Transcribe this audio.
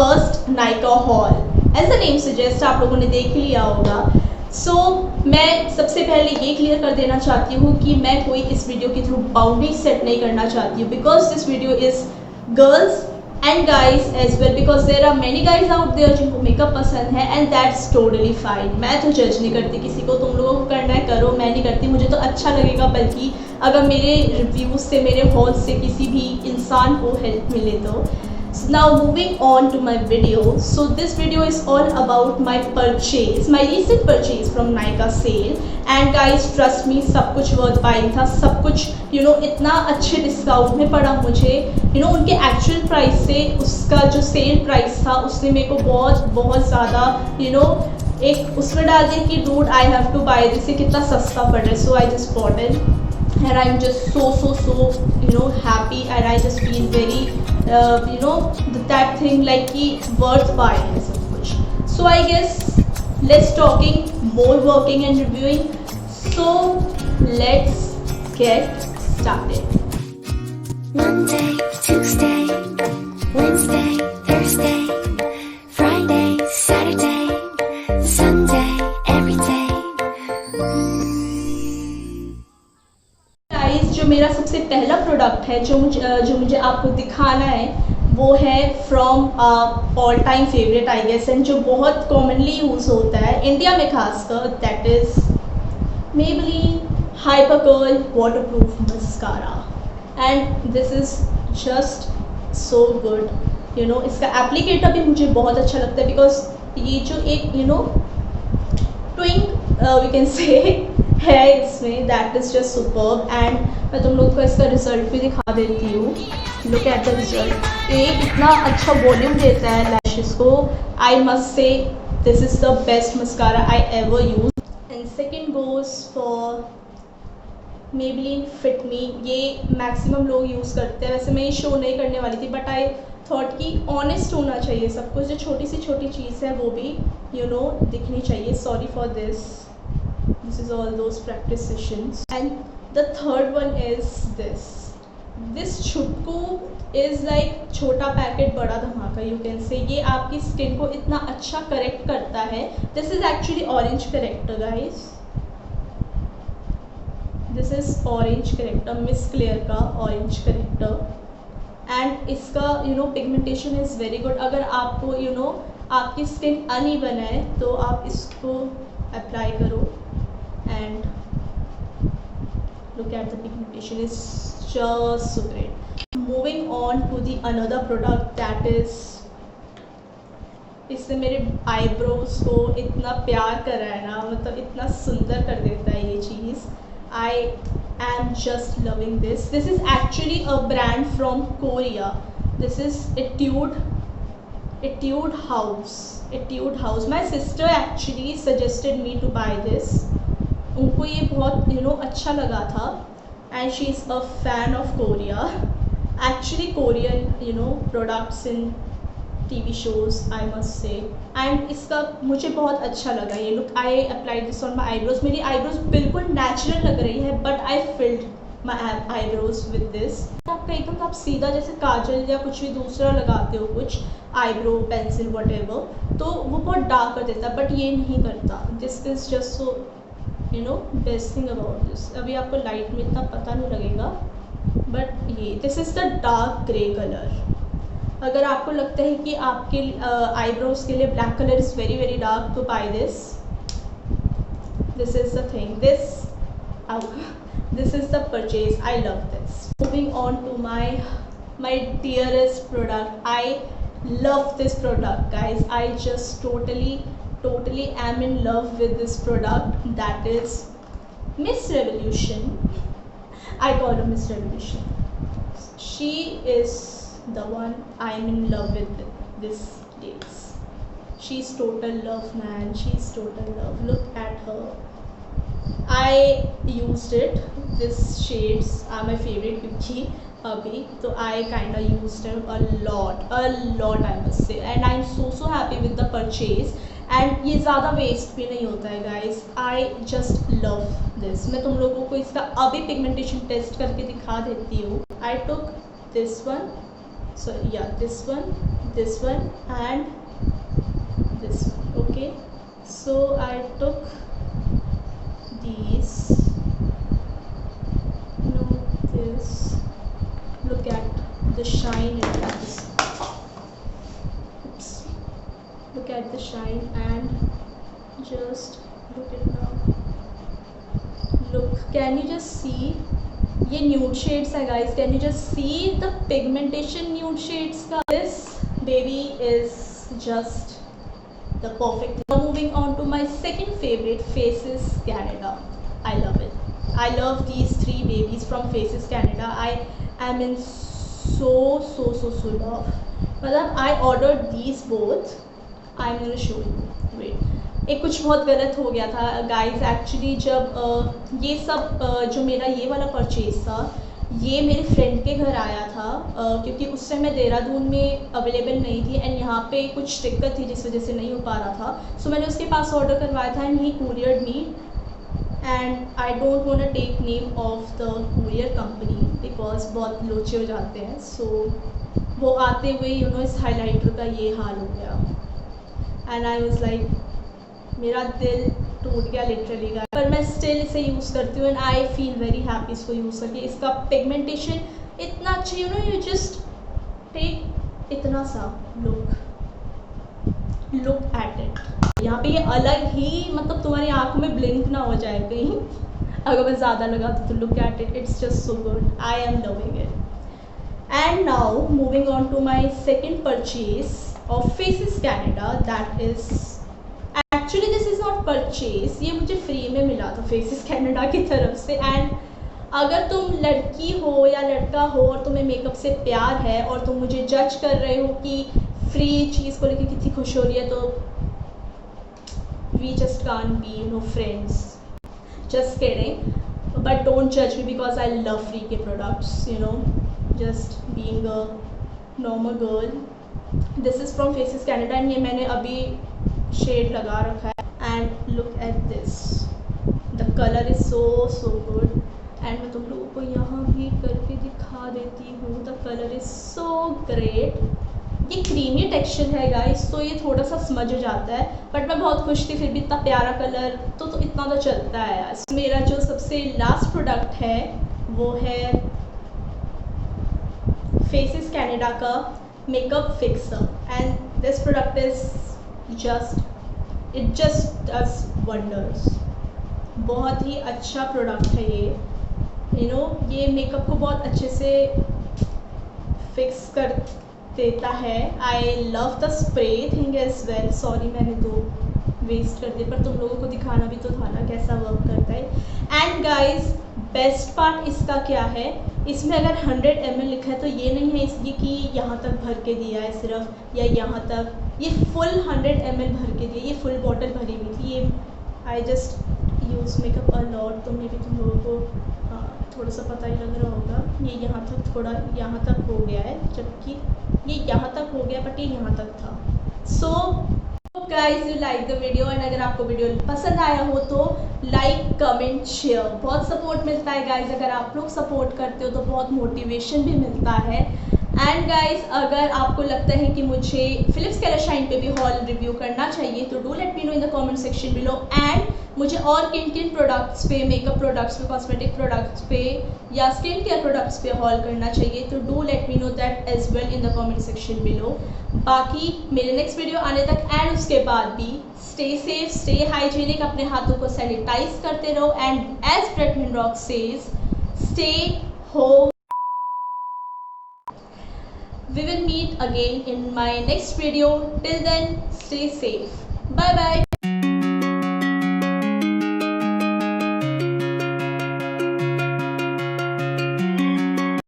First Nykaa haul. As the name suggest आप लोगों ने देख लिया होगा। मैं सबसे पहले ये क्लियर कर देना चाहती हूँ कि मैं कोई इस वीडियो के थ्रू बाउंड्री सेट नहीं करना चाहती हूँ, because this video is girls and guys as well, because there are many guys out there जिनको मेकअप पसंद है एंड दैट्स टोटली फाइन। मैं तो जज नहीं करती किसी को, तुम लोगों को करना है करो, मैं नहीं करती, मुझे तो अच्छा लगेगा। बल्कि अगर मेरे रिव्यूज़ से, मेरे हॉल से किसी भी इंसान को हेल्प मिले तो। Now moving on to my video. So this video is all about my purchase, my recent purchase from Nykaa sale. And guys trust me, सब कुछ worth buying था, सब कुछ इतना अच्छे डिस्काउंट में पड़ा मुझे। उनके एक्चुअल प्राइस से उसका जो सेल प्राइस था उसने मेरे को बहुत ज़्यादा एक उसमें डाल दिया कि dude I have to buy this, कितना सस्ता पड़ रहा है। So I just bought it and I'm just so happy, and I just feel very that thing like कि worth buying है सब कुछ। So I guess let's talking more working and reviewing, so let's get started. Monday, Tuesday, Wednesday, Thursday, Friday, Saturday, Sunday, every day. जो मेरा सबसे पहला product है जो मुझे आपको दिखाना है वो है from all time favourite I guess, and जो बहुत कॉमनली यूज़ होता है इंडिया में खासकर, that is Maybelline hyper curl waterproof mascara. And this is just so good. इसका एप्लीकेटर भी मुझे बहुत अच्छा लगता है, बिकॉज ये जो एक ट्विंक वी कैन से है इसमें, that is just superb. And मैं तुम लोग को इसका रिजल्ट भी दिखा देती हूँ। Look at the result. एक इतना अच्छा वॉल्यूम देता है लैशेस को। I must say this is the best mascara I ever use. And second goes for Maybelline Fit Me। ये मैक्सिमम लोग यूज़ करते हैं। वैसे मैं ये शो नहीं करने वाली थी, बट आई थॉट कि ऑनेस्ट होना चाहिए सब कुछ, जो छोटी सी छोटी चीज़ है वो भी दिखनी चाहिए। Sorry for this is all those practice sessions. And the third one is this छुटकू is like छोटा पैकेट बड़ा धमाका, you can say। ये आपकी स्किन को इतना अच्छा करेक्ट करता है। This is actually orange corrector guys, this is orange corrector, Miss Claire का orange corrector। and इसका pigmentation is very good। अगर आपको आपकी स्किन अनइवन है तो आप इसको अप्लाई करो, and look at the pigmentation is just so great. Moving on to the another product, that is इससे मेरे आईब्रोज को इतना प्यार कर रहा है ना, मतलब इतना सुंदर कर देता है ये चीज़। I am just loving this. This is actually a brand from Korea. This is Etude House. My sister actually suggested me to buy this. उनको ये बहुत अच्छा लगा था, and she is a fan of Korea, actually Korean products in TV shows I must say. And इसका मुझे बहुत अच्छा लगा ये look. I applied this on my eyebrows. मेरी आईब्रोज बिल्कुल नेचुरल लग रही है, but I field my eyebrows with this. आपका एकदम आप सीधा जैसे काजल या कुछ भी दूसरा लगाते हो, कुछ आईब्रो पेंसिल वटेवर, तो वो बहुत डार्क कर देता है, बट ये नहीं करता। This is just so best thing about this. अभी आपको लाइट में इतना पता नहीं लगेगा, बट ये this is the dark grey colour. अगर आपको लगता है कि आपके आईब्रोज के लिए black colour is very very dark, तो buy this is the thing. This is the purchase, I love this. Moving on to my dearest product, I love this product guys। I just totally am in love with this product, that is Miss Revolution। I call her Miss Revolution। She is the one I'm in love with these days। She's total love man, she's total love। Look at her। I used it, this shades are my favorite क्योंकि अभी तो I kinda used them a lot I must say, and I'm so happy with the purchase। And ये ज़्यादा waste भी नहीं होता है guys. I just love this. मैं तुम लोगों को इसका अभी पिगमेंटेशन टेस्ट करके दिखा देती हूँ। I took this one so yeah, this one and this one. Okay, so I took these. This, look at the shine in this. Oops. Look at the shine and just look it now. Look, can you just see? ये nude shades है guys. Can you just see the pigmentation nude shades का? This baby is just the perfect. Now moving on to my second favorite, Faces Canada. I love it. I love these three babies from Faces Canada. I am in so love. मतलब I ordered these both. I'm gonna show you. Wait. एक कुछ बहुत गलत हो गया था guys. Actually जब ये सब जो मेरा ये वाला परचेज़ था, ये मेरे फ्रेंड के घर आया था क्योंकि उस समय मैं देहरादून में अवेलेबल नहीं थी एंड यहाँ पे कुछ दिक्कत थी जिस वजह से नहीं हो पा रहा था. सो मैंने उसके पास ऑर्डर करवाया था and he couriered me. And I don't want to take name of the courier company because बहुत लोचे हो जाते हैं. सो वो आते हुए इस हाईलाइटर का ये हाल हो गया एंड आई वाज लाइक, मेरा दिल टूट गया लिटरली गाइस. पर मैं स्टिल इसे यूज़ करती हूँ and I feel very happy इसको यूज़ करके. इसका पिगमेंटेशन इतना अच्छा, यू जस्ट टेक इतना सा लुक एट इट. यहाँ पे ये अलग ही, मतलब तुम्हारी आंखों में ब्लिंक ना हो जाए कहीं अगर मैं ज़्यादा लगा तो look at it. It's just so good. I am loving it. And now moving on to my second purchase of Faces Canada. That is actually this is not purchase, ये मुझे फ्री में मिला था फेसेस कैनेडा की तरफ से. And अगर तुम लड़की हो या लड़का हो और तुम्हें मेकअप से प्यार है और तुम मुझे जज कर रहे हो कि फ्री चीज़ को लेकर कितनी खुश हो रही है, तो we just can't be friends. Just kidding, but don't जज me because I love free के products. Just being a normal girl. This is from Faces Canada and ये मैंने अभी शेड लगा रखा है. And look at this, the colour is so good. And मैं तुम लोगों को यहाँ भी करके दिखा देती हूँ. The colour is so great. ये क्रीमी टेक्सचर है गाइस, तो ये थोड़ा सा स्मज हो जाता है, बट मैं बहुत खुश थी. फिर भी इतना प्यारा कलर तो इतना तो चलता है यार. मेरा जो सबसे लास्ट प्रोडक्ट है वो है फेसेस कैनेडा का makeup fixer. And this product is it just does wonders. बहुत ही अच्छा प्रोडक्ट है ये. ये मेकअप को बहुत अच्छे से फिक्स कर देता है. I love the spray thing as well. Sorry मैंने दो वेस्ट कर दिए, पर तुम लोगों को दिखाना भी तो था ना कैसा वर्क करता है. एंड गाइज, बेस्ट पार्ट इसका क्या है, इसमें अगर 100 ml लिखा है तो ये नहीं है इसलिए कि यहाँ तक भर के दिया है सिर्फ या यहाँ तक. ये फुल 100 ml भर के दिया. ये फुल बॉटल भरी हुई थी. ये I just use makeup a lot, तो मे भी तुम लोगों को थोड़ा सा पता ही लग रहा होगा. ये यहाँ तक, थोड़ा यहाँ तक हो गया है, जबकि ये यहाँ तक हो गया बट ये यहाँ तक था. So guys, you like the video and अगर आपको वीडियो पसंद आया हो तो लाइक कमेंट शेयर. बहुत सपोर्ट मिलता है गाइज. अगर आप लोग सपोर्ट करते हो तो बहुत मोटिवेशन भी मिलता है. एंड गाइज, अगर आपको लगता है कि मुझे फिलिप्स कलर शाइन पे भी हॉल रिव्यू करना चाहिए तो do let me know in the comment section below. And मुझे और किन प्रोडक्ट्स पे, मेकअप प्रोडक्ट्स पे, कॉस्मेटिक प्रोडक्ट्स पे या स्किन केयर प्रोडक्ट्स पे हॉल करना चाहिए तो do let me know that as well in the comment section below. बाकी मेरे नेक्स्ट वीडियो आने तक एंड उसके बाद भी स्टे सेफ, स्टे हाइजीनिक, अपने हाथों को सैनिटाइज करते रहो. And as Bretman Rock says, stay home. We will meet again in my next video. Till then, stay safe. Bye bye.